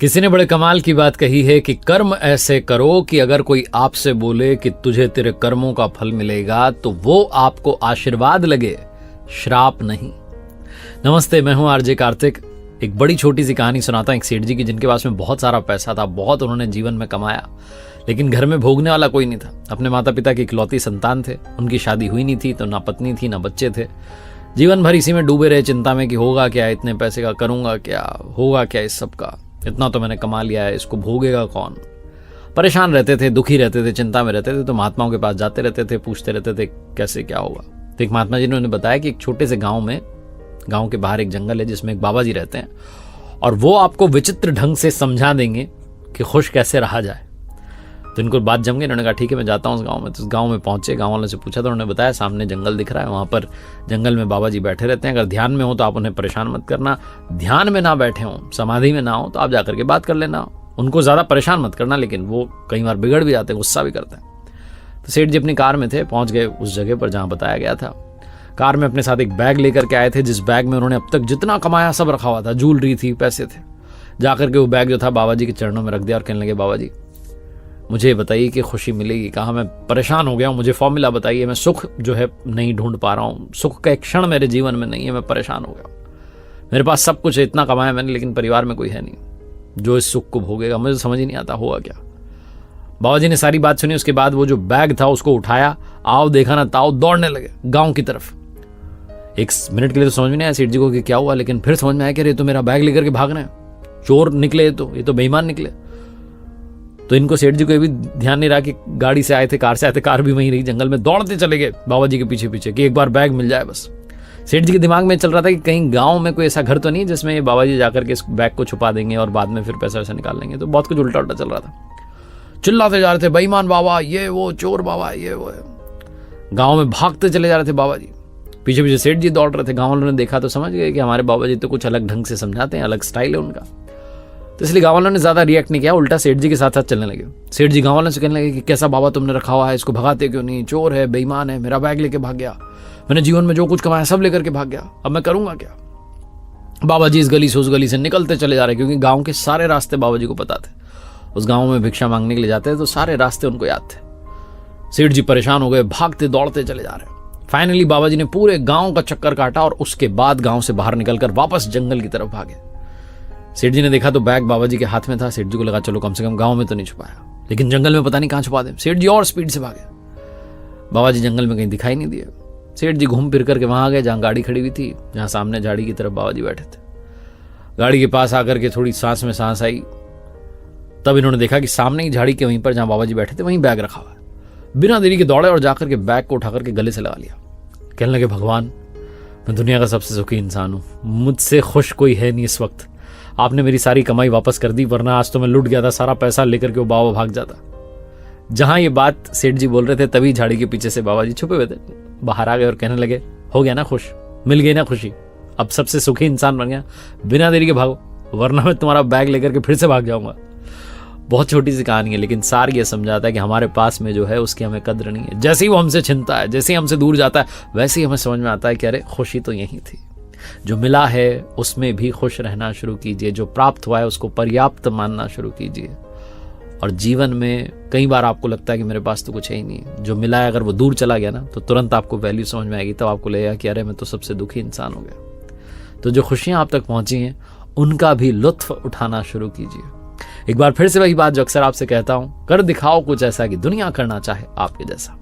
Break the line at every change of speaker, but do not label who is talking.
किसी ने बड़े कमाल की बात कही है कि कर्म ऐसे करो कि अगर कोई आपसे बोले कि तुझे तेरे कर्मों का फल मिलेगा तो वो आपको आशीर्वाद लगे, श्राप नहीं। नमस्ते, मैं हूं आरजे कार्तिक। एक बड़ी छोटी सी कहानी सुनाता हूं एक सेठ जी की, जिनके पास में बहुत सारा पैसा था, बहुत उन्होंने जीवन में कमाया, लेकिन घर में भोगने वाला कोई नहीं था। अपने माता पिता की इकलौती संतान थे, उनकी शादी हुई नहीं थी, तो ना पत्नी थी ना बच्चे थे। जीवन भर इसी में डूबे रहे, चिंता में कि होगा क्या, इतने पैसे का करूंगा क्या, होगा क्या इस सब का, इतना तो मैंने कमा लिया है, इसको भोगेगा कौन। परेशान रहते थे, दुखी रहते थे, चिंता में रहते थे। तो महात्माओं के पास जाते रहते थे, पूछते रहते थे कैसे क्या होगा। तो एक महात्मा जी ने उन्हें बताया कि एक छोटे से गांव के बाहर एक जंगल है जिसमें एक बाबा जी रहते हैं, और वो आपको विचित्र ढंग से समझा देंगे कि खुश कैसे रहा जाए। तो इनको बात जम गई, उन्होंने कहा ठीक है मैं जाता हूँ उस गाँव में। तो उस गाँव में पहुंचे, गाँव वालों से पूछा तो उन्होंने बताया सामने जंगल दिख रहा है, वहाँ पर जंगल में बाबा जी बैठे रहते हैं। अगर ध्यान में हो तो आप उन्हें परेशान मत करना, ध्यान में ना बैठे हों, समाधि में ना हो तो आप जाकर के बात कर लेना, उनको ज़्यादा परेशान मत करना, लेकिन वो कई बार बिगड़ भी जाते हैं, गुस्सा भी करते हैं। तो सेठ जी अपनी कार में थे, पहुँच गए उस जगह पर जहाँ बताया गया था। कार में अपने साथ एक बैग लेकर के आए थे, जिस बैग में उन्होंने अब तक जितना कमाया सब रखा हुआ था, ज्वेलरी थी, पैसे थे। जाकर के वो बैग जो था बाबा जी के चरणों में रख दिया और कहने लगे बाबा जी मुझे बताइए कि खुशी मिलेगी कहाँ, मैं परेशान हो गया हूँ, मुझे फॉर्मूला बताइए, मैं सुख जो है नहीं ढूंढ पा रहा हूँ, सुख का एक क्षण मेरे जीवन में नहीं है, मैं परेशान हो गया हूँ। मेरे पास सब कुछ है, इतना कमाया मैंने, लेकिन परिवार में कोई है नहीं जो इस सुख को भोगेगा, मुझे समझ ही नहीं आता होगा क्या। बाबा जी ने सारी बात सुनी, उसके बाद वो जो बैग था उसको उठाया, आओ देखा ना ताओ, दौड़ने लगे गाँव की तरफ। एक मिनट के लिए तो समझ में नहीं आया सेठ जी को कि क्या हुआ, लेकिन फिर समझ में आया कि अरे तो मेरा बैग लेकर के भाग रहे हैं, चोर निकले, ये तो बेईमान निकले। तो इनको सेठ जी को ये भी ध्यान नहीं रहा कि गाड़ी से आए थे, कार से आए थे, कार भी वहीं रही, जंगल में दौड़ते चले गए बाबा जी के पीछे पीछे कि एक बार बैग मिल जाए बस। सेठ जी के दिमाग में चल रहा था कि कहीं गांव में कोई ऐसा घर तो नहीं जिसमें ये बाबा जी जाकर के इस बैग को छुपा देंगे और बाद में फिर पैसा वैसा निकाल लेंगे। तो बहुत कुछ उल्टा उल्टा चल रहा था, चिल्लाते जा रहे थे बेईमान बाबा, ये वो चोर बाबा, ये वो। गाँव में भागते चले जा रहे थे बाबा जी, पीछे पीछे सेठ जी दौड़ रहे थे। गाँव वालों ने देखा तो समझ गए कि हमारे बाबा जी तो कुछ अलग ढंग से समझाते हैं, अलग स्टाइल है उनका। तो इसलिए गाँव वालों ने ज्यादा रिएक्ट नहीं किया, उल्टा सेठ जी के साथ साथ चलने लगे। सेठ जी गाँव वालों से कहने लगे कि कैसा बाबा तुमने रखा हुआ है, इसको भगाते क्यों नहीं, चोर है, बेईमान है, मेरा बैग लेके भाग गया, मैंने जीवन में जो कुछ कमाया सब लेकर के भाग गया, अब मैं करूंगा क्या। बाबा जी इस गली से उस गली से निकलते चले जा रहे, क्योंकि गाँव के सारे रास्ते बाबा जी को पता थे। उस गाँव में भिक्षा मांगने के लिए जाते थे तो सारे रास्ते उनको याद थे। सेठ जी परेशान हो गए, भागते दौड़ते चले जा रहे। फाइनली बाबा जी ने पूरे गांव का चक्कर काटा और उसके बाद गांव से बाहर निकलकर वापस जंगल की तरफ भागे। सेठ जी ने देखा तो बैग बाबा जी के हाथ में था। सेठ जी को लगा चलो कम से कम गांव में तो नहीं छुपाया, लेकिन जंगल में पता नहीं कहां छुपा दे। सेठ जी और स्पीड से भागे, बाबा जी जंगल में कहीं दिखाई नहीं दिए। सेठ जी घूम फिर करके वहां आ गए जहां गाड़ी खड़ी हुई थी, जहां सामने झाड़ी की तरफ बाबा जी बैठे थे। गाड़ी के पास आकर के थोड़ी सांस में सांस आई, तब इन्होंने देखा कि सामने ही झाड़ी के वहीं पर जहां बाबा जी बैठे थे वहीं बैग रखा हुआ है। बिना देरी के दौड़े और जाकर के बैग को उठाकर के गले से लगा लिया। कहने लगे भगवान मैं दुनिया का सबसे सुखी इंसान हूं, मुझसे खुश कोई है नहीं इस वक्त, आपने मेरी सारी कमाई वापस कर दी, वरना आज तो मैं लुट गया था, सारा पैसा लेकर के वो बाबा भाग जाता। जहां ये बात सेठ जी बोल रहे थे तभी झाड़ी के पीछे से बाबा जी छुपे हुए थे बाहर आ गए और कहने लगे हो गया ना खुश, मिल गई ना खुशी, अब सबसे सुखी इंसान बन गया, बिना देरी के भागो वरना मैं तुम्हारा बैग लेकर के फिर से भाग जाऊंगा। बहुत छोटी सी कहानी है, लेकिन सार ये समझाता है कि हमारे पास में जो है उसकी हमें कद्र नहीं है। जैसे ही वो हमसे छिनता है, जैसे ही हमसे दूर जाता है, वैसे ही हमें समझ में आता है कि अरे खुशी तो यही थी। जो मिला है उसमें भी खुश रहना शुरू कीजिए, जो प्राप्त हुआ है उसको पर्याप्त मानना शुरू कीजिए। और जीवन में कई बार आपको लगता है कि मेरे पास तो कुछ है ही नहीं, जो मिला है अगर वो दूर चला गया ना तो तुरंत आपको वैल्यू समझ में आएगी, तब आपको लगेगा कि अरे मैं तो सबसे दुखी इंसान हो गया। तो जो खुशियां आप तक पहुंची हैं उनका भी लुत्फ उठाना शुरू कीजिए। एक बार फिर से वही बात जो अक्सर आपसे कहता हूं, कर दिखाओ कुछ ऐसा कि दुनिया करना चाहे आपके जैसा।